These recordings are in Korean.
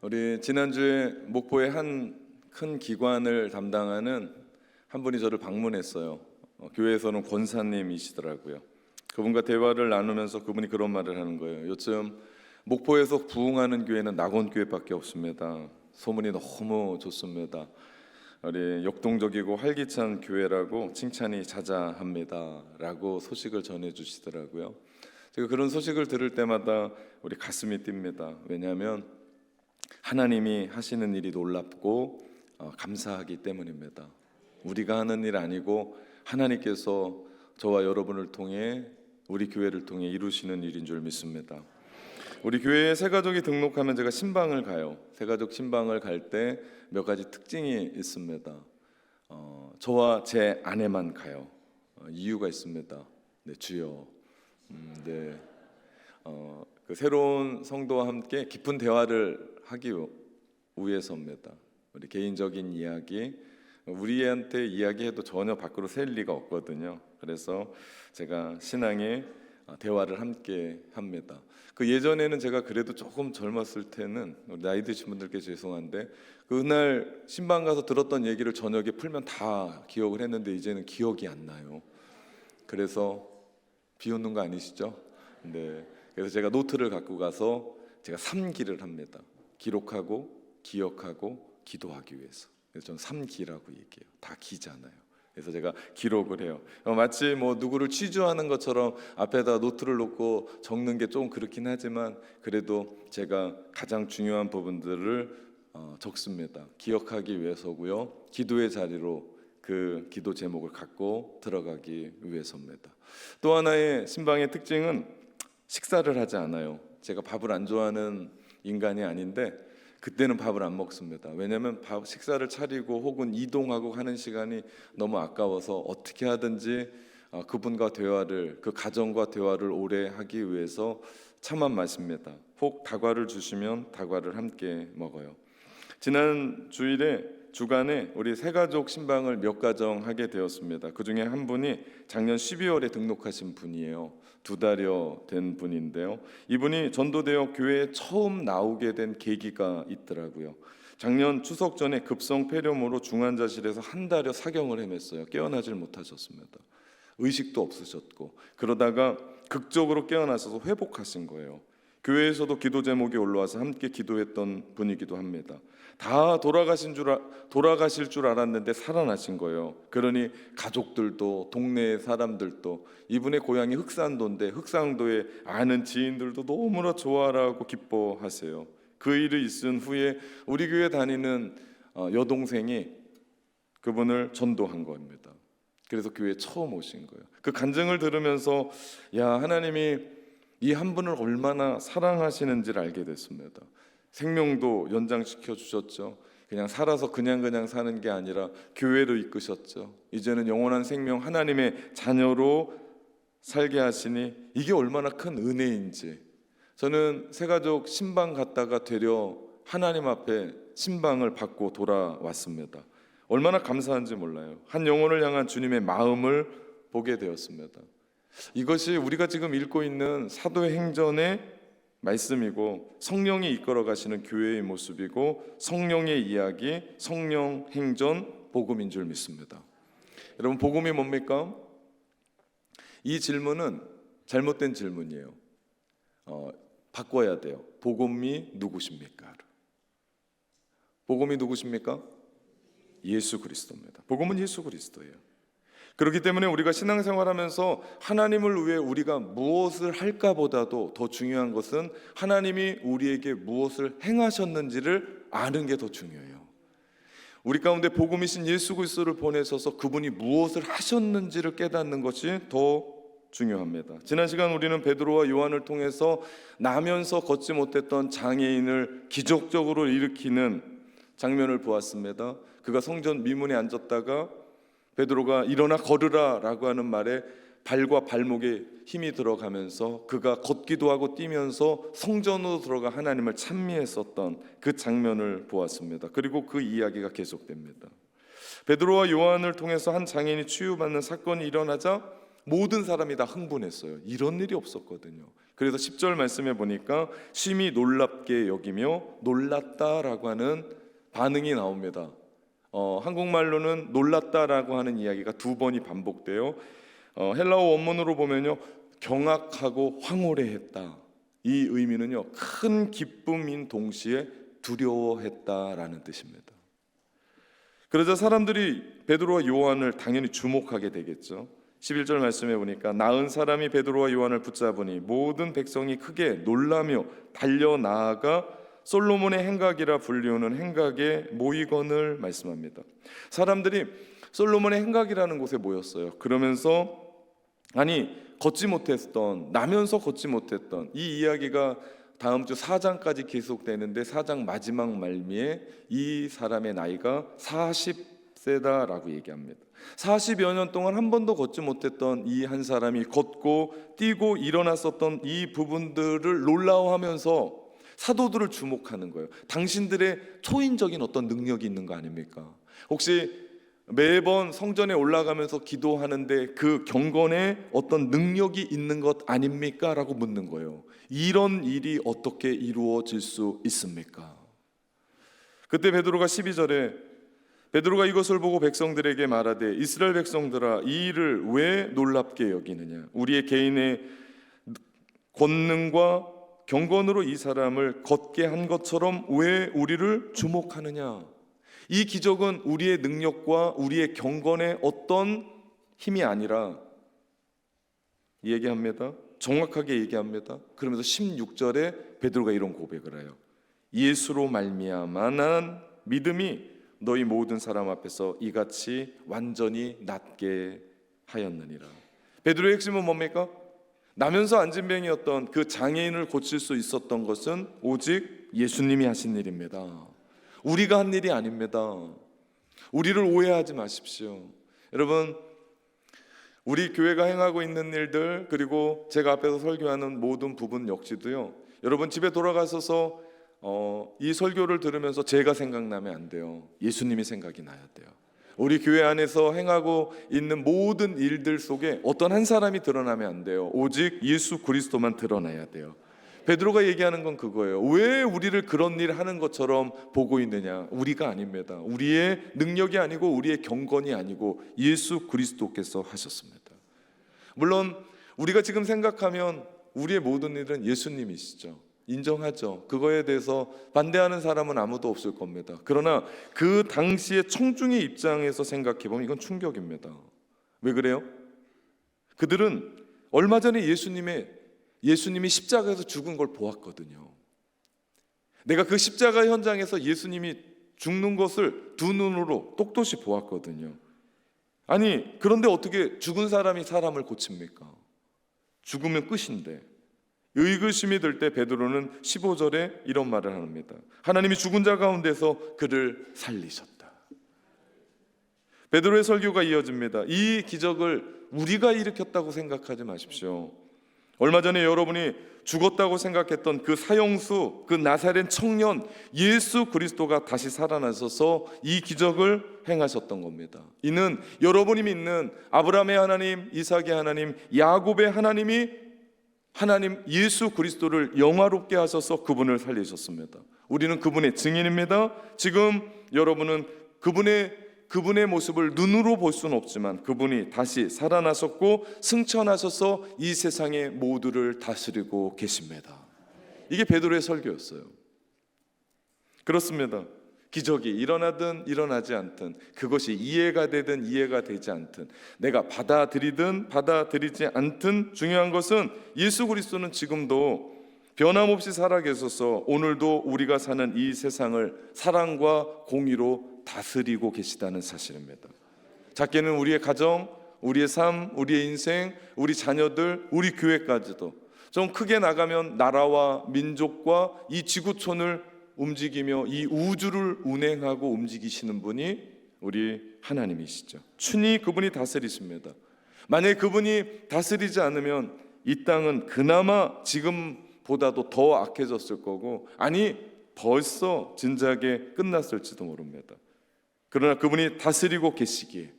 우리 지난주에 목포의 한 큰 기관을 담당하는 한 분이 저를 방문했어요. 교회에서는 권사님이시더라고요. 그분과 대화를 나누면서 그분이 그런 말을 하는 거예요. 요즘 목포에서 부흥하는 교회는 낙원교회밖에 없습니다. 소문이 너무 좋습니다. 우리 역동적이고 활기찬 교회라고 칭찬이 자자합니다 라고 소식을 전해주시더라고요. 제가 그런 소식을 들을 때마다 우리 가슴이 뜁니다. 왜냐하면 하나님이 하시는 일이 놀랍고 감사하기 때문입니다. 우리가 하는 일 아니고 하나님께서 저와 여러분을 통해 우리 교회를 통해 이루시는 일인 줄 믿습니다. 우리 교회에 새가족이 등록하면 제가 신방을 가요. 새가족 신방을 갈 때 몇 가지 특징이 있습니다. 저와 제 아내만 가요. 이유가 있습니다. 네, 주여. 네, 그 새로운 성도와 함께 깊은 대화를 하기 위해서입니다. 우리 개인적인 이야기, 우리한테 이야기해도 전혀 밖으로 셀 리가 없거든요. 그래서 제가 신앙의 대화를 함께 합니다. 그 예전에는 제가 그래도 조금 젊었을 때는 나이 드신 분들께 죄송한데 그날 신방 가서 들었던 얘기를 저녁에 풀면 다 기억을 했는데 이제는 기억이 안 나요. 그래서 비웃는 거 아니시죠? 네. 그래서 제가 노트를 갖고 가서 제가 3기를 합니다. 기록하고 기억하고 기도하기 위해서. 그래서 저는 3기라고 얘기해요. 다 기잖아요. 그래서 제가 기록을 해요. 마치 뭐 누구를 취조하는 것처럼 앞에다 노트를 놓고 적는 게 좀 그렇긴 하지만 그래도 제가 가장 중요한 부분들을 적습니다. 기억하기 위해서고요. 기도의 자리로 그 기도 제목을 갖고 들어가기 위해서입니다. 또 하나의 신방의 특징은 식사를 하지 않아요. 제가 밥을 안 좋아하는 인간이 아닌데 그때는 밥을 안 먹습니다. 왜냐하면 식사를 차리고 혹은 이동하고 하는 시간이 너무 아까워서 어떻게 하든지 그분과 대화를, 그 가정과 대화를 오래 하기 위해서 차만 마십니다. 혹 다과를 주시면 다과를 함께 먹어요. 지난 주간에 우리 새가족 신방을 몇 가정 하게 되었습니다. 그 중에 한 분이 작년 12월에 등록하신 분이에요. 2달여 된 분인데요. 이분이 전도되어 교회에 처음 나오게 된 계기가 있더라고요. 작년 추석 전에 급성 폐렴으로 중환자실에서 한 달여 사경을 헤맸어요. 깨어나질 못하셨습니다. 의식도 없으셨고 그러다가 극적으로 깨어나셔서 회복하신 거예요. 교회에서도 기도 제목이 올라와서 함께 기도했던 분이기도 합니다. 다 돌아가실 줄 알았는데 살아나신 거예요. 그러니 가족들도 동네 사람들도 이분의 고향이 흑산도인데 흑산도에 아는 지인들도 너무나 좋아하고 기뻐하세요. 그 일이 있은 후에 우리 교회 다니는 여동생이 그분을 전도한 겁니다. 그래서 교회에 처음 오신 거예요. 그 간증을 들으면서 하나님이 이 한 분을 얼마나 사랑하시는지를 알게 됐습니다. 생명도 연장시켜 주셨죠. 그냥 살아서 그냥 사는 게 아니라 교회로 이끄셨죠. 이제는 영원한 생명 하나님의 자녀로 살게 하시니 이게 얼마나 큰 은혜인지. 저는 새가족 신방 갔다가 되려 하나님 앞에 신방을 받고 돌아왔습니다. 얼마나 감사한지 몰라요. 한 영혼을 향한 주님의 마음을 보게 되었습니다. 이것이 우리가 지금 읽고 있는 사도행전의 말씀이고 성령이 이끌어 가시는 교회의 모습이고 성령의 이야기, 성령 행전, 복음인 줄 믿습니다. 여러분, 복음이 뭡니까? 이 질문은 잘못된 질문이에요. 바꿔야 돼요. 복음이 누구십니까? 복음이 누구십니까? 예수 그리스도입니다. 복음은 예수 그리스도예요. 그렇기 때문에 우리가 신앙생활하면서 하나님을 위해 우리가 무엇을 할까보다도 더 중요한 것은 하나님이 우리에게 무엇을 행하셨는지를 아는 게 더 중요해요. 우리 가운데 복음이신 예수 그리스도를 보내셔서 그분이 무엇을 하셨는지를 깨닫는 것이 더 중요합니다. 지난 시간 우리는 베드로와 요한을 통해서 나면서 걷지 못했던 장애인을 기적적으로 일으키는 장면을 보았습니다. 그가 성전 미문에 앉았다가 베드로가 일어나 걸으라 라고 하는 말에 발과 발목에 힘이 들어가면서 그가 걷기도 하고 뛰면서 성전으로 들어가 하나님을 찬미했었던 그 장면을 보았습니다. 그리고 그 이야기가 계속됩니다. 베드로와 요한을 통해서 한 장애인이 치유받는 사건이 일어나자 모든 사람이 다 흥분했어요. 이런 일이 없었거든요. 그래서 10절 말씀에 보니까 심히 놀랍게 여기며 놀랐다라고 하는 반응이 나옵니다. 한국말로는 놀랐다라고 하는 이야기가 두 번이 반복돼요. 헬라어 원문으로 보면요, 경악하고 황홀해했다. 이 의미는요, 큰 기쁨인 동시에 두려워했다라는 뜻입니다. 그러자 사람들이 베드로와 요한을 당연히 주목하게 되겠죠. 11절 말씀에 보니까 나은 사람이 베드로와 요한을 붙잡으니 모든 백성이 크게 놀라며 달려 나아가 솔로몬의 행각이라 불리우는 행각에 모이건을 말씀합니다. 사람들이 솔로몬의 행각이라는 곳에 모였어요. 그러면서 나면서 걷지 못했던 이 이야기가 다음 주 4장까지 계속되는데 4장 마지막 말미에 이 사람의 나이가 40세다라고 얘기합니다. 40여 년 동안 한 번도 걷지 못했던 이 한 사람이 걷고 뛰고 일어났었던 이 부분들을 놀라워하면서 사도들을 주목하는 거예요. 당신들의 초인적인 어떤 능력이 있는 거 아닙니까? 혹시 매번 성전에 올라가면서 기도하는데 그 경건에 어떤 능력이 있는 것 아닙니까? 라고 묻는 거예요. 이런 일이 어떻게 이루어질 수 있습니까? 그때 베드로가 12절에 베드로가 이것을 보고 백성들에게 말하되 이스라엘 백성들아 이 일을 왜 놀랍게 여기느냐? 우리의 개인의 권능과 경건으로 이 사람을 걷게 한 것처럼 왜 우리를 주목하느냐? 이 기적은 우리의 능력과 우리의 경건의 어떤 힘이 아니라 얘기합니다. 정확하게 얘기합니다. 그러면서 16절에 베드로가 이런 고백을 해요. 예수로 말미암아 난 믿음이 너희 모든 사람 앞에서 이같이 완전히 낫게 하였느니라. 베드로의 핵심은 뭡니까? 나면서 안진병이었던 그 장애인을 고칠 수 있었던 것은 오직 예수님이 하신 일입니다. 우리가 한 일이 아닙니다. 우리를 오해하지 마십시오. 여러분, 우리 교회가 행하고 있는 일들, 그리고 제가 앞에서 설교하는 모든 부분 역시도요, 여러분 집에 돌아가셔서 이 설교를 들으면서 제가 생각나면 안 돼요. 예수님이 생각이 나야 돼요. 우리 교회 안에서 행하고 있는 모든 일들 속에 어떤 한 사람이 드러나면 안 돼요. 오직 예수 그리스도만 드러나야 돼요. 베드로가 얘기하는 건 그거예요. 왜 우리를 그런 일 하는 것처럼 보고 있느냐? 우리가 아닙니다. 우리의 능력이 아니고 우리의 경건이 아니고 예수 그리스도께서 하셨습니다. 물론 우리가 지금 생각하면 우리의 모든 일은 예수님이시죠. 인정하죠. 그거에 대해서 반대하는 사람은 아무도 없을 겁니다. 그러나 그 당시의 청중의 입장에서 생각해 보면 이건 충격입니다. 왜 그래요? 그들은 얼마 전에 예수님이 십자가에서 죽은 걸 보았거든요. 내가 그 십자가 현장에서 예수님이 죽는 것을 두 눈으로 똑똑히 보았거든요. 그런데 어떻게 죽은 사람이 사람을 고칩니까? 죽으면 끝인데. 의구심이 들 때 베드로는 15절에 이런 말을 합니다. 하나님이 죽은 자 가운데서 그를 살리셨다. 베드로의 설교가 이어집니다. 이 기적을 우리가 일으켰다고 생각하지 마십시오. 얼마 전에 여러분이 죽었다고 생각했던 그 사형수, 그 나사렛 청년 예수 그리스도가 다시 살아나셔서 이 기적을 행하셨던 겁니다. 이는 여러분이 믿는 아브라함의 하나님, 이삭의 하나님, 야곱의 하나님 예수 그리스도를 영화롭게 하셔서 그분을 살리셨습니다. 우리는 그분의 증인입니다. 지금 여러분은 그분의 모습을 눈으로 볼 수는 없지만 그분이 다시 살아나셨고 승천하셔서 이 세상의 모두를 다스리고 계십니다. 이게 베드로의 설교였어요. 그렇습니다. 기적이 일어나든 일어나지 않든, 그것이 이해가 되든 이해가 되지 않든, 내가 받아들이든 받아들이지 않든, 중요한 것은 예수 그리스도는 지금도 변함없이 살아계셔서 오늘도 우리가 사는 이 세상을 사랑과 공의로 다스리고 계시다는 사실입니다. 작게는 우리의 가정, 우리의 삶, 우리의 인생, 우리 자녀들, 우리 교회까지도 좀 크게 나가면 나라와 민족과 이 지구촌을 움직이며 이 우주를 운행하고 움직이시는 분이 우리 하나님이시죠. 친히 그분이 다스리십니다. 만약에 그분이 다스리지 않으면 이 땅은 그나마 지금보다도 더 악해졌을 거고, 벌써 진작에 끝났을지도 모릅니다. 그러나 그분이 다스리고 계시기에,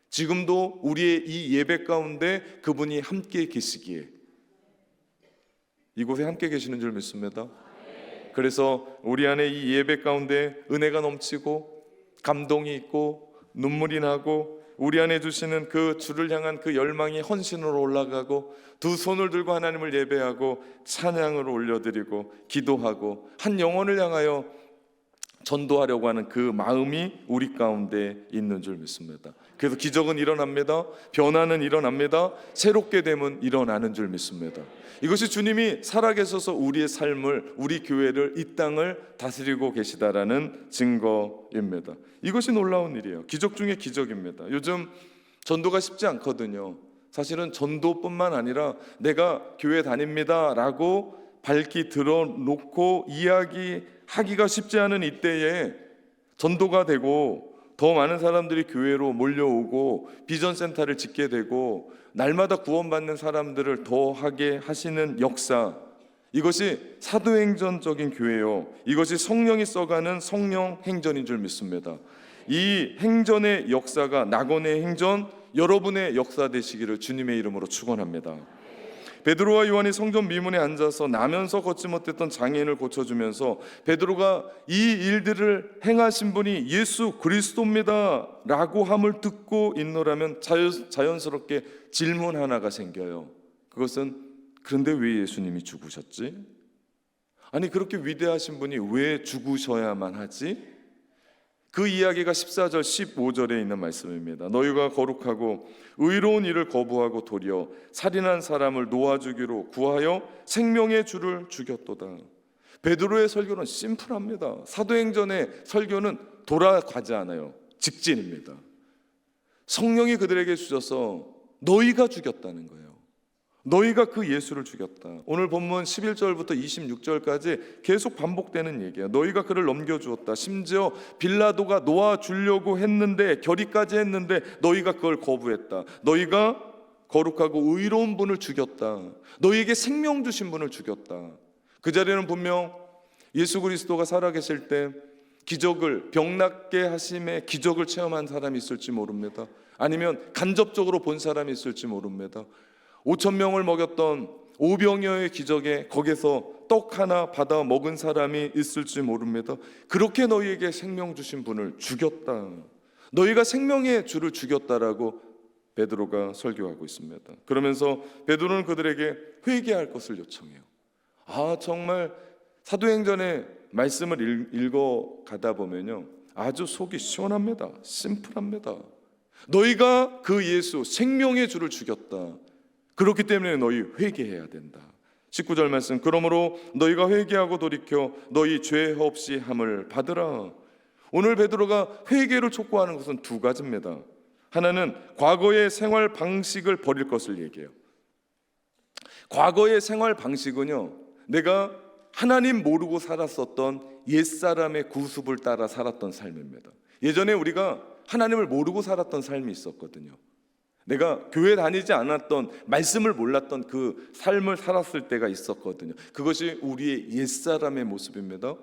지금도 우리의 이 예배 가운데 그분이 함께 계시기에 이곳에 함께 계시는 줄 믿습니다. 그래서 우리 안에 이 예배 가운데 은혜가 넘치고 감동이 있고 눈물이 나고 우리 안에 주시는 그 주를 향한 그 열망이 헌신으로 올라가고 두 손을 들고 하나님을 예배하고 찬양으로 올려드리고 기도하고 한 영혼을 향하여 전도하려고 하는 그 마음이 우리 가운데 있는 줄 믿습니다. 그래서 기적은 일어납니다. 변화는 일어납니다. 새롭게 됨은 일어나는 줄 믿습니다. 이것이 주님이 살아계셔서 우리의 삶을, 우리 교회를, 이 땅을 다스리고 계시다라는 증거입니다. 이것이 놀라운 일이에요. 기적 중에 기적입니다. 요즘 전도가 쉽지 않거든요. 사실은 전도뿐만 아니라 내가 교회 다닙니다 라고 밝히 들어놓고 이야기하기가 쉽지 않은 이때에 전도가 되고 더 많은 사람들이 교회로 몰려오고 비전센터를 짓게 되고 날마다 구원받는 사람들을 더하게 하시는 역사, 이것이 사도행전적인 교회요, 이것이 성령이 써가는 성령 행전인 줄 믿습니다. 이 행전의 역사가 낙원의 행전, 여러분의 역사 되시기를 주님의 이름으로 축원합니다. 베드로와 요한이 성전 미문에 앉아서 나면서 걷지 못했던 장애인을 고쳐주면서 베드로가 이 일들을 행하신 분이 예수 그리스도입니다 라고 함을 듣고 있노라면 자연스럽게 질문 하나가 생겨요. 그것은 그런데 왜 예수님이 죽으셨지? 아니 그렇게 위대하신 분이 왜 죽으셔야만 하지? 그 이야기가 14절 15절에 있는 말씀입니다. 너희가 거룩하고 의로운 일을 거부하고 도리어 살인한 사람을 놓아주기로 구하여 생명의 주를 죽였도다. 베드로의 설교는 심플합니다. 사도행전의 설교는 돌아가지 않아요. 직진입니다. 성령이 그들에게 주셔서 너희가 죽였다는 거예요. 너희가 그 예수를 죽였다. 오늘 본문 11절부터 26절까지 계속 반복되는 얘기야. 너희가 그를 넘겨주었다. 심지어 빌라도가 놓아주려고 했는데, 결의까지 했는데 너희가 그걸 거부했다. 너희가 거룩하고 의로운 분을 죽였다. 너희에게 생명 주신 분을 죽였다. 그 자리는 분명 예수 그리스도가 살아계실 때 기적을, 병 낫게 하심의 기적을 체험한 사람이 있을지 모릅니다. 아니면 간접적으로 본 사람이 있을지 모릅니다. 5,000명을 먹였던 오병이어의 기적에 거기서 떡 하나 받아 먹은 사람이 있을지 모릅니다. 그렇게 너희에게 생명 주신 분을 죽였다. 너희가 생명의 주를 죽였다라고 베드로가 설교하고 있습니다. 그러면서 베드로는 그들에게 회개할 것을 요청해요. 정말 사도행전의 말씀을 읽어가다 보면요, 아주 속이 시원합니다. 심플합니다. 너희가 그 예수 생명의 주를 죽였다. 그렇기 때문에 너희 회개해야 된다. 19절 말씀, 그러므로 너희가 회개하고 돌이켜 너희 죄 없이 함을 받으라. 오늘 베드로가 회개를 촉구하는 것은 두 가지입니다. 하나는 과거의 생활 방식을 버릴 것을 얘기해요. 과거의 생활 방식은요, 내가 하나님 모르고 살았었던 옛사람의 구습을 따라 살았던 삶입니다. 예전에 우리가 하나님을 모르고 살았던 삶이 있었거든요. 내가 교회 다니지 않았던, 말씀을 몰랐던 그 삶을 살았을 때가 있었거든요. 그것이 우리의 옛사람의 모습입니다.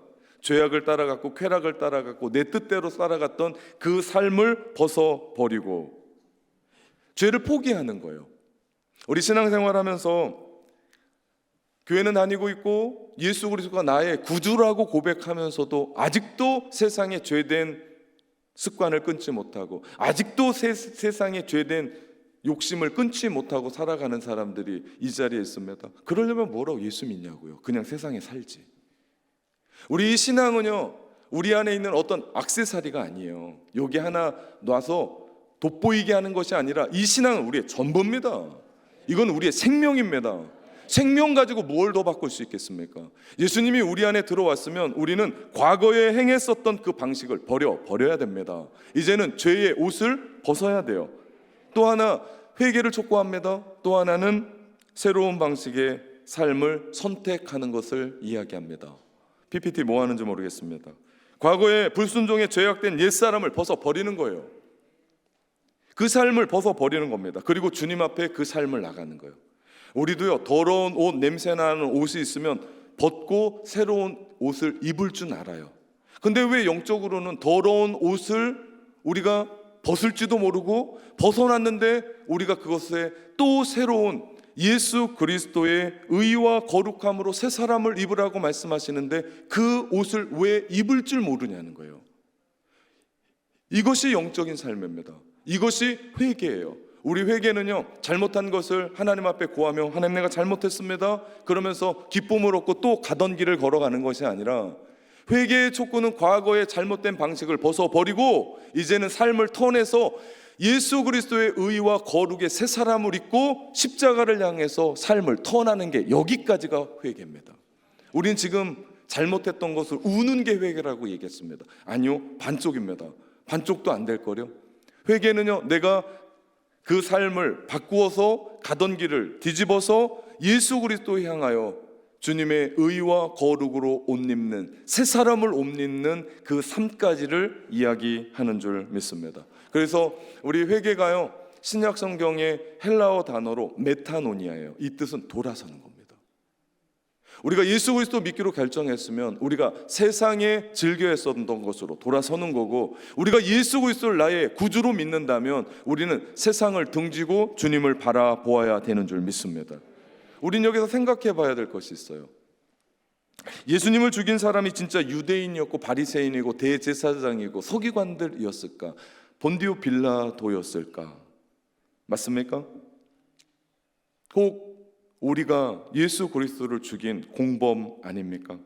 죄악을 따라갔고 쾌락을 따라갔고 내 뜻대로 살아갔던 그 삶을 벗어버리고 죄를 포기하는 거예요. 우리 신앙생활하면서 교회는 다니고 있고 예수 그리스도가 나의 구주라고 고백하면서도 아직도 세상의 죄된 습관을 끊지 못하고 아직도 세상의 죄된 욕심을 끊지 못하고 살아가는 사람들이 이 자리에 있습니다. 그러려면 뭐라고 예수 믿냐고요? 그냥 세상에 살지. 우리 신앙은요, 우리 안에 있는 어떤 액세서리가 아니에요. 여기 하나 놔서 돋보이게 하는 것이 아니라 이 신앙은 우리의 전부입니다. 이건 우리의 생명입니다. 생명 가지고 뭘 더 바꿀 수 있겠습니까? 예수님이 우리 안에 들어왔으면 우리는 과거에 행했었던 그 방식을 버려야 됩니다. 이제는 죄의 옷을 벗어야 돼요. 또 하나 회개를 촉구합니다. 또 하나는 새로운 방식의 삶을 선택하는 것을 이야기합니다. PPT 뭐 하는지 모르겠습니다. 과거에 불순종에 죄악된 옛사람을 벗어버리는 거예요. 그 삶을 벗어버리는 겁니다. 그리고 주님 앞에 그 삶을 나가는 거예요. 우리도요, 더러운 옷, 냄새나는 옷이 있으면 벗고 새로운 옷을 입을 줄 알아요. 근데 왜 영적으로는 더러운 옷을 우리가 벗을지도 모르고 벗어났는데 우리가 그것에 또 새로운 예수 그리스도의 의와 거룩함으로 새 사람을 입으라고 말씀하시는데 그 옷을 왜 입을 줄 모르냐는 거예요. 이것이 영적인 삶입니다. 이것이 회개예요. 우리 회개는요, 잘못한 것을 하나님 앞에 고하며 하나님 내가 잘못했습니다 그러면서 기쁨을 얻고 또 가던 길을 걸어가는 것이 아니라, 회개의 촉구는 과거의 잘못된 방식을 벗어버리고 이제는 삶을 터내서 예수 그리스도의 의와 거룩의 새 사람을 입고 십자가를 향해서 삶을 터나는 게, 여기까지가 회개입니다. 우린 지금 잘못했던 것을 우는 게 회개라고 얘기했습니다. 아니요, 반쪽입니다. 반쪽도 안 될 거려. 회개는요, 내가 그 삶을 바꾸어서 가던 길을 뒤집어서 예수 그리스도에 향하여 주님의 의와 거룩으로 옷 입는, 새 사람을 옷 입는 그 삶까지를 이야기하는 줄 믿습니다. 그래서 우리 회개가요, 신약 성경의 헬라어 단어로 메타노니아예요. 이 뜻은 돌아서는 겁니다. 우리가 예수 그리스도 믿기로 결정했으면 우리가 세상에 즐겨 했었던 것으로 돌아서는 거고, 우리가 예수 그리스도를 나의 구주로 믿는다면 우리는 세상을 등지고 주님을 바라보아야 되는 줄 믿습니다. 우린 여기서 생각해 봐야 될 것이 있어요. 예수님을 죽인 사람이 진짜 유대인이었고 바리새인이고 대제사장이고 서기관들이었을까? 본디오 빌라도였을까? 맞습니까? 혹 우리가 예수 그리스도를 죽인 공범 아닙니까?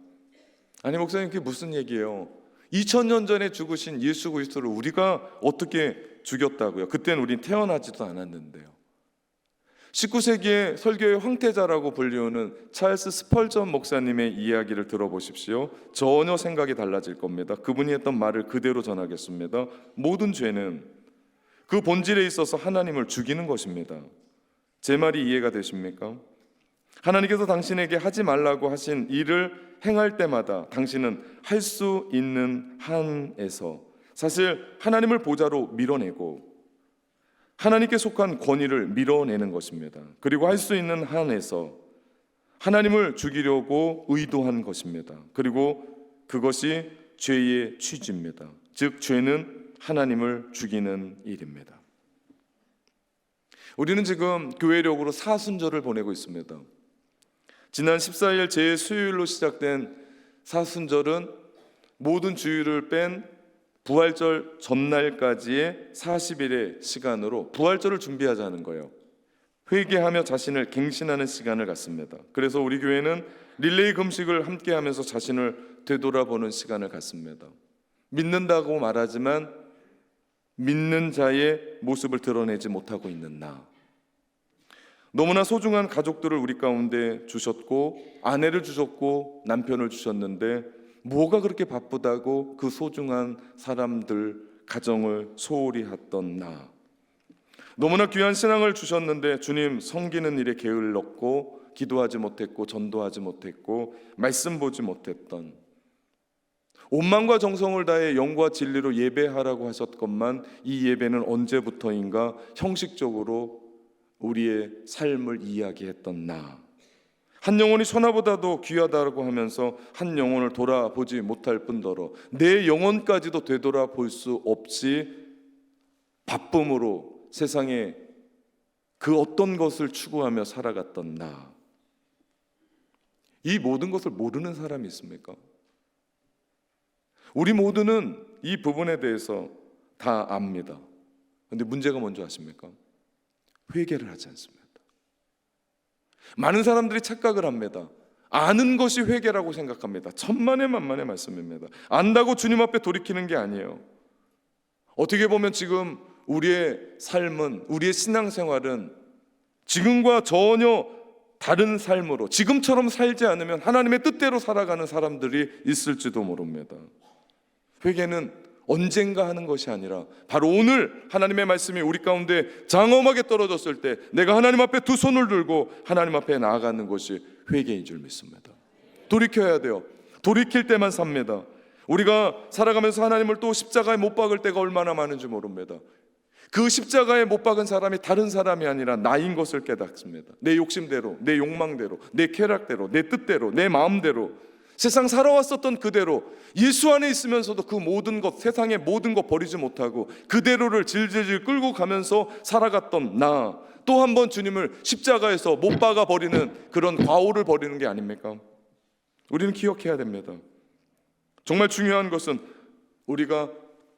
아니 목사님, 그게 무슨 얘기예요? 2000년 전에 죽으신 예수 그리스도를 우리가 어떻게 죽였다고요? 그때는 우린 태어나지도 않았는데요. 19세기의 설교의 황태자라고 불리우는 찰스 스펄전 목사님의 이야기를 들어보십시오. 전혀 생각이 달라질 겁니다. 그분이 했던 말을 그대로 전하겠습니다. 모든 죄는 그 본질에 있어서 하나님을 죽이는 것입니다. 제 말이 이해가 되십니까? 하나님께서 당신에게 하지 말라고 하신 일을 행할 때마다 당신은 할 수 있는 한에서 사실 하나님을 보좌로 밀어내고 하나님께 속한 권위를 밀어내는 것입니다. 그리고 할 수 있는 한에서 하나님을 죽이려고 의도한 것입니다. 그리고 그것이 죄의 취지입니다. 즉 죄는 하나님을 죽이는 일입니다. 우리는 지금 교회력으로 사순절을 보내고 있습니다. 지난 14일 제 수요일로 시작된 사순절은 모든 주일을 뺀 부활절 전날까지의 40일의 시간으로 부활절을 준비하자는 거예요. 회개하며 자신을 갱신하는 시간을 갖습니다. 그래서 우리 교회는 릴레이 금식을 함께 하면서 자신을 되돌아보는 시간을 갖습니다. 믿는다고 말하지만 믿는 자의 모습을 드러내지 못하고 있는 나, 너무나 소중한 가족들을 우리 가운데 주셨고 아내를 주셨고 남편을 주셨는데 뭐가 그렇게 바쁘다고 그 소중한 사람들 가정을 소홀히 했던 나, 너무나 귀한 신앙을 주셨는데 주님 섬기는 일에 게을렀고 기도하지 못했고 전도하지 못했고 말씀 보지 못했던, 온 마음과 정성을 다해 영과 진리로 예배하라고 하셨건만 이 예배는 언제부터인가 형식적으로 우리의 삶을 이야기했던 나, 한 영혼이 천하보다도 귀하다고 하면서 한 영혼을 돌아보지 못할 뿐더러 내 영혼까지도 되돌아볼 수 없이 바쁨으로 세상에 그 어떤 것을 추구하며 살아갔던 나, 이 모든 것을 모르는 사람이 있습니까? 우리 모두는 이 부분에 대해서 다 압니다. 그런데 문제가 뭔지 아십니까? 회개를 하지 않습니다. 많은 사람들이 착각을 합니다. 아는 것이 회개라고 생각합니다. 천만의 만만의 말씀입니다. 안다고 주님 앞에 돌이키는 게 아니에요. 어떻게 보면 지금 우리의 삶은, 우리의 신앙생활은 지금과 전혀 다른 삶으로, 지금처럼 살지 않으면 하나님의 뜻대로 살아가는 사람들이 있을지도 모릅니다. 회개는 언젠가 하는 것이 아니라 바로 오늘 하나님의 말씀이 우리 가운데 장엄하게 떨어졌을 때 내가 하나님 앞에 두 손을 들고 하나님 앞에 나아가는 것이 회개인 줄 믿습니다. 돌이켜야 돼요. 돌이킬 때만 삽니다. 우리가 살아가면서 하나님을 또 십자가에 못 박을 때가 얼마나 많은지 모릅니다. 그 십자가에 못 박은 사람이 다른 사람이 아니라 나인 것을 깨닫습니다. 내 욕심대로, 내 욕망대로, 내 쾌락대로, 내 뜻대로, 내 마음대로 세상 살아왔었던 그대로 예수 안에 있으면서도 그 모든 것, 세상의 모든 것 버리지 못하고 그대로를 질질질 끌고 가면서 살아갔던 나, 또 한 번 주님을 십자가에서 못 박아 버리는 그런 과오를 벌이는 게 아닙니까? 우리는 기억해야 됩니다. 정말 중요한 것은 우리가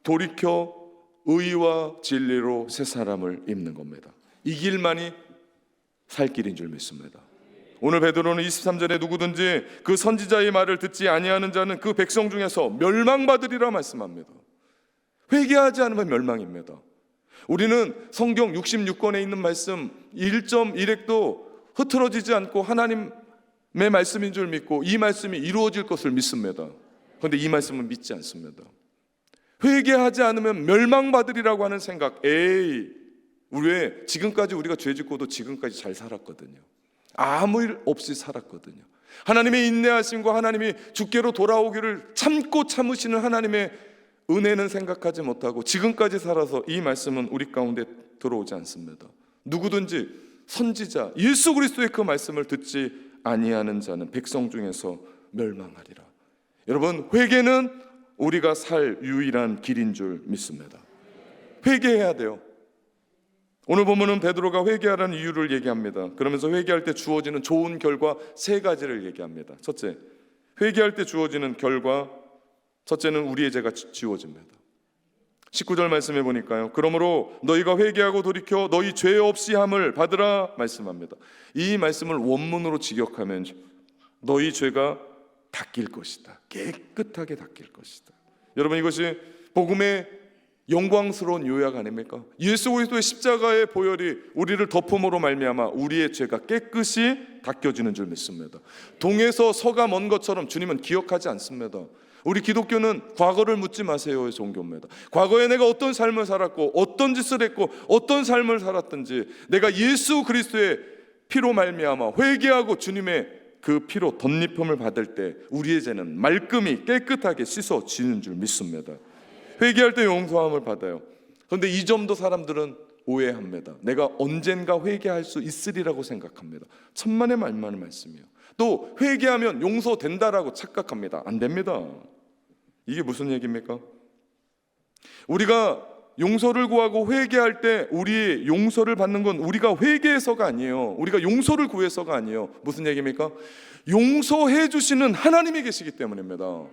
돌이켜 의와 진리로 새 사람을 입는 겁니다. 이 길만이 살 길인 줄 믿습니다. 오늘 베드로는 23절에 누구든지 그 선지자의 말을 듣지 아니하는 자는 그 백성 중에서 멸망받으리라 말씀합니다. 회개하지 않으면 멸망입니다. 우리는 성경 66권에 있는 말씀 1.1핵도 흐트러지지 않고 하나님의 말씀인 줄 믿고 이 말씀이 이루어질 것을 믿습니다. 그런데 이 말씀은 믿지 않습니다. 회개하지 않으면 멸망받으리라고 하는 생각, 왜 지금까지 우리가 죄 짓고도 지금까지 잘 살았거든요. 아무 일 없이 살았거든요. 하나님의 인내하심과 하나님이 주께로 돌아오기를 참고 참으시는 하나님의 은혜는 생각하지 못하고 지금까지 살아서 이 말씀은 우리 가운데 들어오지 않습니다. 누구든지 선지자 예수 그리스도의 그 말씀을 듣지 아니하는 자는 백성 중에서 멸망하리라. 여러분, 회개는 우리가 살 유일한 길인 줄 믿습니다. 회개해야 돼요. 오늘 보면은 베드로가 회개하라는 이유를 얘기합니다. 그러면서 회개할 때 주어지는 좋은 결과 세 가지를 얘기합니다. 첫째, 회개할 때 주어지는 결과, 첫째는 우리의 죄가 지워집니다. 19절 말씀해 보니까요, 그러므로 너희가 회개하고 돌이켜 너희 죄 없이 함을 받으라 말씀합니다. 이 말씀을 원문으로 직역하면 너희 죄가 닦일 것이다, 깨끗하게 닦일 것이다. 여러분, 이것이 복음의 영광스러운 요약 아닙니까? 예수 그리스도의 십자가의 보혈이 우리를 덮음으로 말미암아 우리의 죄가 깨끗이 닦여지는 줄 믿습니다. 동에서 서가 먼 것처럼 주님은 기억하지 않습니다. 우리 기독교는 과거를 묻지 마세요의 종교입니다. 과거에 내가 어떤 삶을 살았고 어떤 짓을 했고 어떤 삶을 살았든지 내가 예수 그리스도의 피로 말미암아 회개하고 주님의 그 피로 덧입힘을 받을 때 우리의 죄는 말끔히 깨끗하게 씻어지는 줄 믿습니다. 회개할 때 용서함을 받아요. 그런데 이 점도 사람들은 오해합니다. 내가 언젠가 회개할 수 있으리라고 생각합니다. 천만의 말만의 말씀이에요. 또 회개하면 용서된다라고 착각합니다. 안 됩니다. 이게 무슨 얘기입니까? 우리가 용서를 구하고 회개할 때 우리 용서를 받는 건 우리가 회개해서가 아니에요. 우리가 용서를 구해서가 아니에요. 무슨 얘기입니까? 용서해 주시는 하나님이 계시기 때문입니다.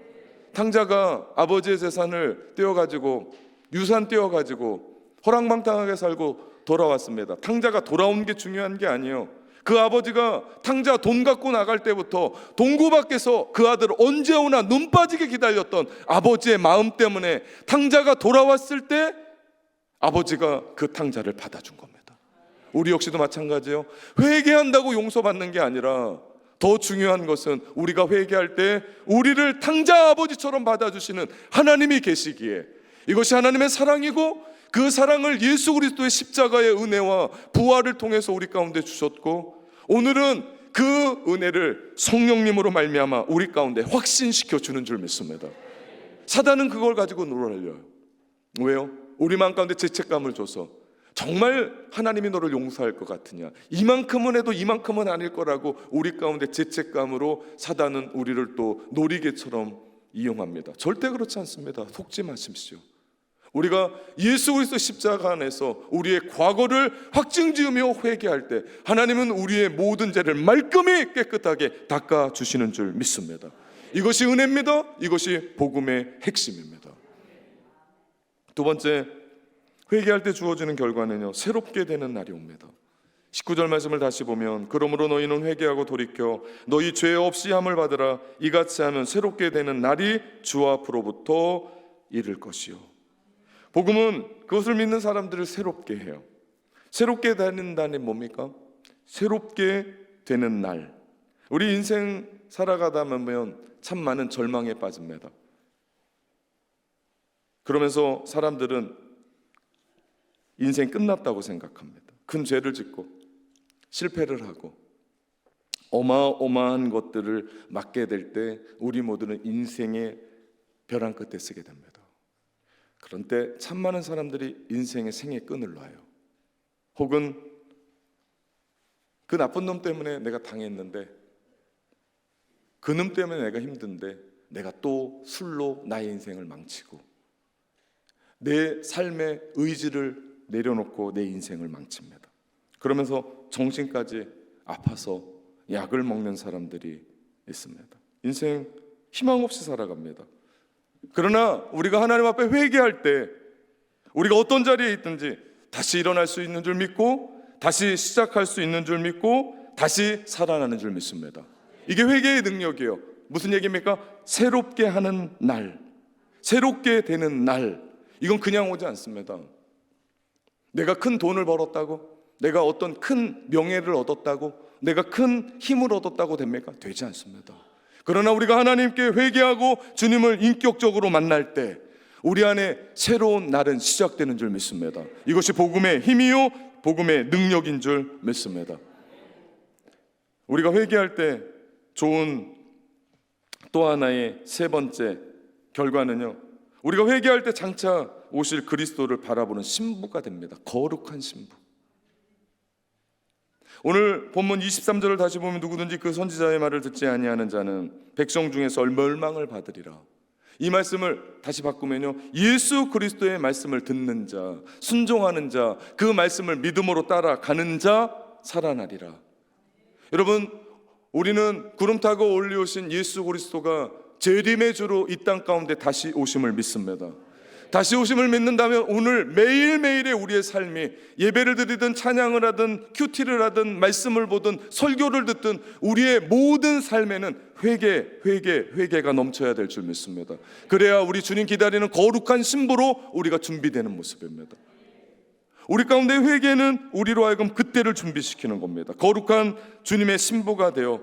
탕자가 아버지의 재산을 떼어가지고 유산 떼어가지고 허랑방탕하게 살고 돌아왔습니다. 탕자가 돌아온 게 중요한 게 아니에요. 그 아버지가 탕자 돈 갖고 나갈 때부터 동구 밖에서 그 아들을 언제 오나 눈 빠지게 기다렸던 아버지의 마음 때문에 탕자가 돌아왔을 때 아버지가 그 탕자를 받아준 겁니다. 우리 역시도 마찬가지예요. 회개한다고 용서받는 게 아니라 더 중요한 것은 우리가 회개할 때 우리를 탕자 아버지처럼 받아주시는 하나님이 계시기에 이것이 하나님의 사랑이고 그 사랑을 예수 그리스도의 십자가의 은혜와 부활을 통해서 우리 가운데 주셨고 오늘은 그 은혜를 성령님으로 말미암아 우리 가운데 확신시켜 주는 줄 믿습니다. 사단은 그걸 가지고 놀아요. 왜요? 우리 마음 가운데 죄책감을 줘서 정말 하나님이 너를 용서할 것 같으냐, 이만큼은 해도 이만큼은 아닐 거라고 우리 가운데 죄책감으로 사단은 우리를 또 놀이개처럼 이용합니다. 절대 그렇지 않습니다. 속지 마십시오. 우리가 예수 그리스도 십자가 안에서 우리의 과거를 확증지으며 회개할 때 하나님은 우리의 모든 죄를 말끔히 깨끗하게 닦아주시는 줄 믿습니다. 이것이 은혜입니다. 이것이 복음의 핵심입니다. 두 번째, 회개할 때 주어지는 결과는요, 새롭게 되는 날이 옵니다. 19절 말씀을 다시 보면 그러므로 너희는 회개하고 돌이켜 너희 죄 없이 함을 받으라. 이같이 하면 새롭게 되는 날이 주 앞으로부터 이를 것이요. 복음은 그것을 믿는 사람들을 새롭게 해요. 새롭게 되는 날이 뭡니까? 새롭게 되는 날. 우리 인생 살아가다 보면 참 많은 절망에 빠집니다. 그러면서 사람들은 인생 끝났다고 생각합니다. 큰 죄를 짓고 실패를 하고 어마어마한 것들을 맞게 될 때 우리 모두는 인생의 벼랑 끝에 쓰게 됩니다. 그런데 참 많은 사람들이 인생의 생의 끈을 놔요. 혹은 그 나쁜 놈 때문에 내가 당했는데 그 놈 때문에 내가 힘든데 내가 또 술로 나의 인생을 망치고 내 삶의 의지를 내려놓고 내 인생을 망칩니다. 그러면서 정신까지 아파서 약을 먹는 사람들이 있습니다. 인생 희망 없이 살아갑니다. 그러나 우리가 하나님 앞에 회개할 때 우리가 어떤 자리에 있든지 다시 일어날 수 있는 줄 믿고, 다시 시작할 수 있는 줄 믿고, 다시 살아나는 줄 믿습니다. 이게 회개의 능력이에요. 무슨 얘기입니까? 새롭게 하는 날, 새롭게 되는 날. 이건 그냥 오지 않습니다. 내가 큰 돈을 벌었다고, 내가 어떤 큰 명예를 얻었다고, 내가 큰 힘을 얻었다고 됩니까? 되지 않습니다. 그러나 우리가 하나님께 회개하고 주님을 인격적으로 만날 때 우리 안에 새로운 날은 시작되는 줄 믿습니다. 이것이 복음의 힘이요 복음의 능력인 줄 믿습니다. 우리가 회개할 때 좋은 또 하나의 세 번째 결과는요, 우리가 회개할 때 장차 오실 그리스도를 바라보는 신부가 됩니다. 거룩한 신부. 오늘 본문 23절을 다시 보면 누구든지 그 선지자의 말을 듣지 아니하는 자는 백성 중에서 멸망을 받으리라. 이 말씀을 다시 바꾸면요, 예수 그리스도의 말씀을 듣는 자, 순종하는 자, 그 말씀을 믿음으로 따라가는 자 살아나리라. 여러분, 우리는 구름 타고 올리오신 예수 그리스도가 재림의 주로 이 땅 가운데 다시 오심을 믿습니다. 다시 오심을 믿는다면 오늘 매일매일의 우리의 삶이, 예배를 드리든 찬양을 하든 큐티를 하든 말씀을 보든 설교를 듣든 우리의 모든 삶에는 회개가 넘쳐야 될 줄 믿습니다. 그래야 우리 주님 기다리는 거룩한 신부로 우리가 준비되는 모습입니다. 우리 가운데 회개는 우리로 하여금 그때를 준비시키는 겁니다. 거룩한 주님의 신부가 되어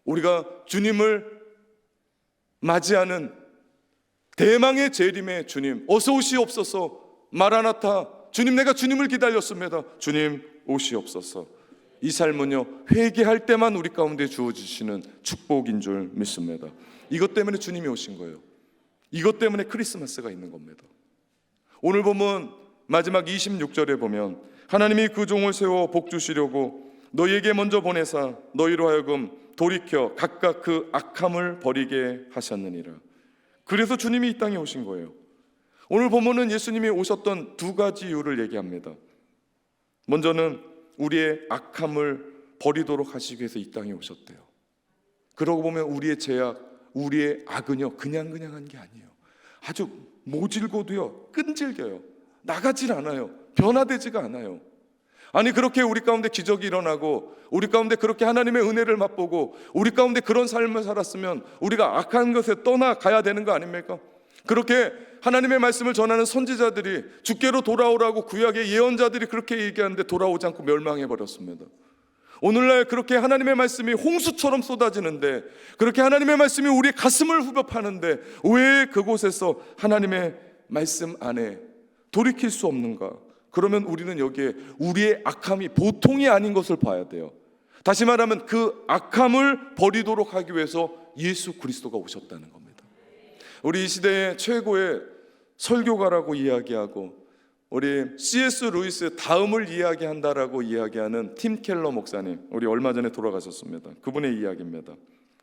우리가 주님을 맞이하는 대망의 재림의 주님, 어서 오시옵소서. 마라나타, 주님, 내가 주님을 기다렸습니다. 주님 오시옵소서. 이 삶은요, 회개할 때만 우리 가운데 주어지시는 축복인 줄 믿습니다. 이것 때문에 주님이 오신 거예요. 이것 때문에 크리스마스가 있는 겁니다. 오늘 보면 마지막 26절에 보면 하나님이 그 종을 세워 복 주시려고 너희에게 먼저 보내사 너희로 하여금 돌이켜 각각 그 악함을 버리게 하셨느니라. 그래서 주님이 이 땅에 오신 거예요. 오늘 본문은 예수님이 오셨던 두 가지 이유를 얘기합니다. 먼저는 우리의 악함을 버리도록 하시기 위해서 이 땅에 오셨대요. 그러고 보면 우리의 죄악, 우리의 악은요, 그냥 한 게 아니에요. 아주 모질고도요, 끈질겨요. 나가질 않아요. 변화되지가 않아요. 아니, 그렇게 우리 가운데 기적이 일어나고 우리 가운데 그렇게 하나님의 은혜를 맛보고 우리 가운데 그런 삶을 살았으면 우리가 악한 것에 떠나가야 되는 거 아닙니까? 그렇게 하나님의 말씀을 전하는 선지자들이 주께로 돌아오라고 구약의 예언자들이 그렇게 얘기하는데 돌아오지 않고 멸망해버렸습니다. 오늘날 그렇게 하나님의 말씀이 홍수처럼 쏟아지는데, 그렇게 하나님의 말씀이 우리의 가슴을 후벼 파는데 왜 그곳에서 하나님의 말씀 안에 돌이킬 수 없는가? 그러면 우리는 여기에 우리의 악함이 보통이 아닌 것을 봐야 돼요. 다시 말하면 그 악함을 버리도록 하기 위해서 예수 그리스도가 오셨다는 겁니다. 우리 이 시대의 최고의 설교가라고 이야기하고 우리 C.S. 루이스 다음을 이야기한다라고 이야기하는 팀 켈러 목사님, 우리 얼마 전에 돌아가셨습니다. 그분의 이야기입니다.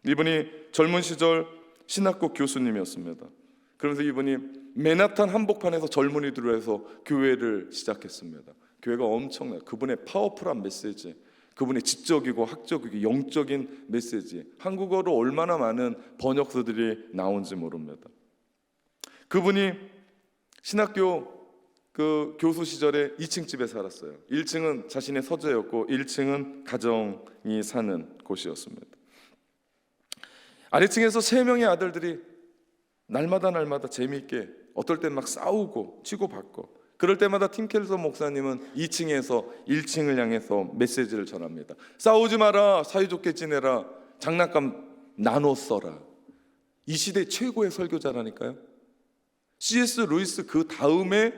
이분이 젊은 시절 신학교 교수님이었습니다. 그러면서 이분이 맨하탄 한복판에서 젊은이들을 해서 교회를 시작했습니다. 교회가 엄청나요. 그분의 파워풀한 메시지, 그분의 지적이고 학적이고 영적인 메시지, 한국어로 얼마나 많은 번역서들이 나온지 모릅니다. 그분이 신학교 그 교수 시절에 2층 집에 살았어요. 1층은 자신의 서재였고 1층은 가정이 사는 곳이었습니다. 아래층에서 3명의 아들들이 날마다 재미있게, 어떨 땐 막 싸우고 치고받고, 그럴 때마다 팀 켈러 목사님은 2층에서 1층을 향해서 메시지를 전합니다. 싸우지 마라, 사이좋게 지내라, 장난감 나눠 써라. 이 시대 최고의 설교자라니까요. C.S. 루이스 그 다음에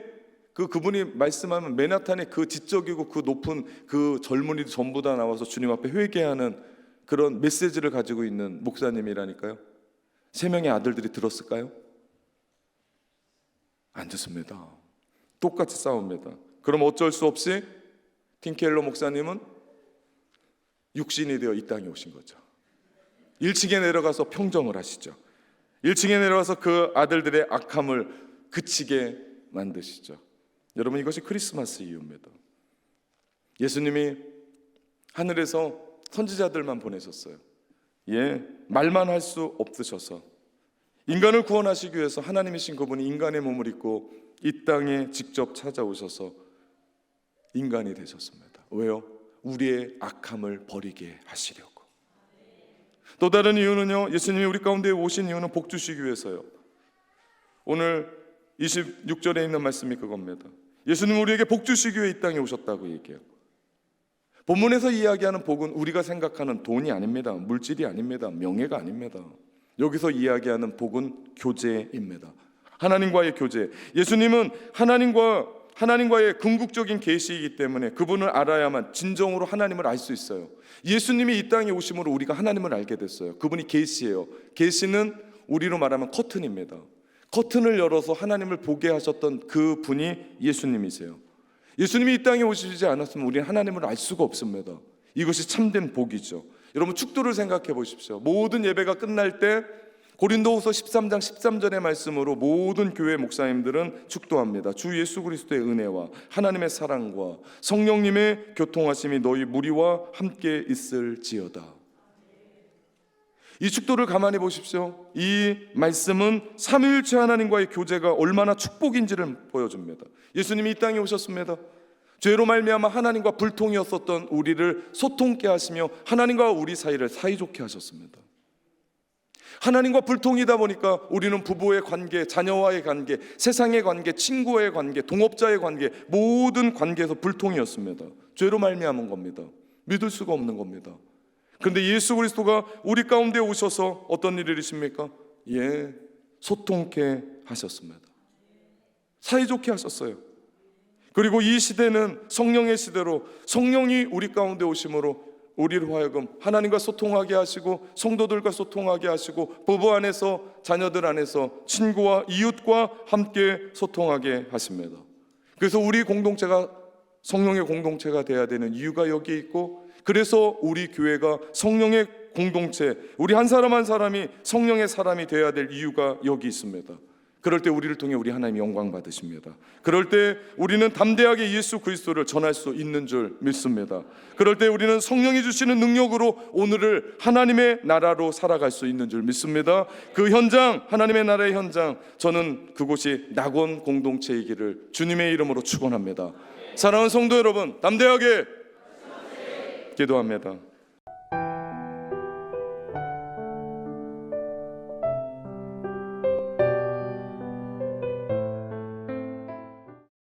그분이 말씀하면 맨하탄의 그 지적이고 그 높은 그 젊은이들 전부 다 나와서 주님 앞에 회개하는 그런 메시지를 가지고 있는 목사님이라니까요. 3명의 아들들이 들었을까요? 안 듣습니다. 똑같이 싸웁니다. 그럼 어쩔 수 없이 팀켈러 목사님은 육신이 되어 이 땅에 오신 거죠. 1층에 내려가서 평정을 하시죠. 1층에 내려가서 그 아들들의 악함을 그치게 만드시죠. 여러분, 이것이 크리스마스 이유입니다. 예수님이 하늘에서 선지자들만 보내셨어요. 말만 할 수 없으셔서 인간을 구원하시기 위해서 하나님이신 그분이 인간의 몸을 입고 이 땅에 직접 찾아오셔서 인간이 되셨습니다. 왜요? 우리의 악함을 버리게 하시려고. 또 다른 이유는요, 예수님이 우리 가운데 오신 이유는 복 주시기 위해서요. 오늘 26절에 있는 말씀이 그겁니다. 예수님은 우리에게 복 주시기 위해 이 땅에 오셨다고 얘기해요. 본문에서 이야기하는 복은 우리가 생각하는 돈이 아닙니다. 물질이 아닙니다. 명예가 아닙니다. 여기서 이야기하는 복은 교제입니다. 하나님과의 교제. 예수님은 하나님과의 궁극적인 계시이기 때문에 그분을 알아야만 진정으로 하나님을 알 수 있어요. 예수님이 이 땅에 오심으로 우리가 하나님을 알게 됐어요. 그분이 계시예요. 계시는 우리로 말하면 커튼입니다. 커튼을 열어서 하나님을 보게 하셨던 그 분이 예수님이세요. 예수님이 이 땅에 오시지 않았으면 우리는 하나님을 알 수가 없습니다. 이것이 참된 복이죠. 여러분, 축도를 생각해 보십시오. 모든 예배가 끝날 때 고린도후서 13장 13절의 말씀으로 모든 교회 목사님들은 축도합니다. 주 예수 그리스도의 은혜와 하나님의 사랑과 성령님의 교통하심이 너희 무리와 함께 있을지어다. 이 축도를 가만히 보십시오. 이 말씀은 삼위일체 하나님과의 교제가 얼마나 축복인지를 보여줍니다. 예수님이 이 땅에 오셨습니다. 죄로 말미암아 하나님과 불통이었었던 우리를 소통케 하시며 하나님과 우리 사이를 사이좋게 하셨습니다. 하나님과 불통이다 보니까 우리는 부부의 관계, 자녀와의 관계, 세상의 관계, 친구와의 관계, 동업자의 관계, 모든 관계에서 불통이었습니다. 죄로 말미암은 겁니다. 믿을 수가 없는 겁니다. 그런데 예수 그리스도가 우리 가운데 오셔서 어떤 일을 이루십니까? 소통케 하셨습니다. 사이좋게 하셨어요. 그리고 이 시대는 성령의 시대로 성령이 우리 가운데 오심으로 우리를 하여금 하나님과 소통하게 하시고 성도들과 소통하게 하시고 부부 안에서 자녀들 안에서 친구와 이웃과 함께 소통하게 하십니다. 그래서 우리 공동체가 성령의 공동체가 돼야 되는 이유가 여기에 있고, 그래서 우리 교회가 성령의 공동체, 우리 한 사람 한 사람이 성령의 사람이 되어야 될 이유가 여기 있습니다. 그럴 때 우리를 통해 우리 하나님 영광 받으십니다. 그럴 때 우리는 담대하게 예수 그리스도를 전할 수 있는 줄 믿습니다. 그럴 때 우리는 성령이 주시는 능력으로 오늘을 하나님의 나라로 살아갈 수 있는 줄 믿습니다. 그 현장, 하나님의 나라의 현장, 저는 그곳이 낙원 공동체이기를 주님의 이름으로 축원합니다. 사랑하는 성도 여러분, 담대하게 기도합니다.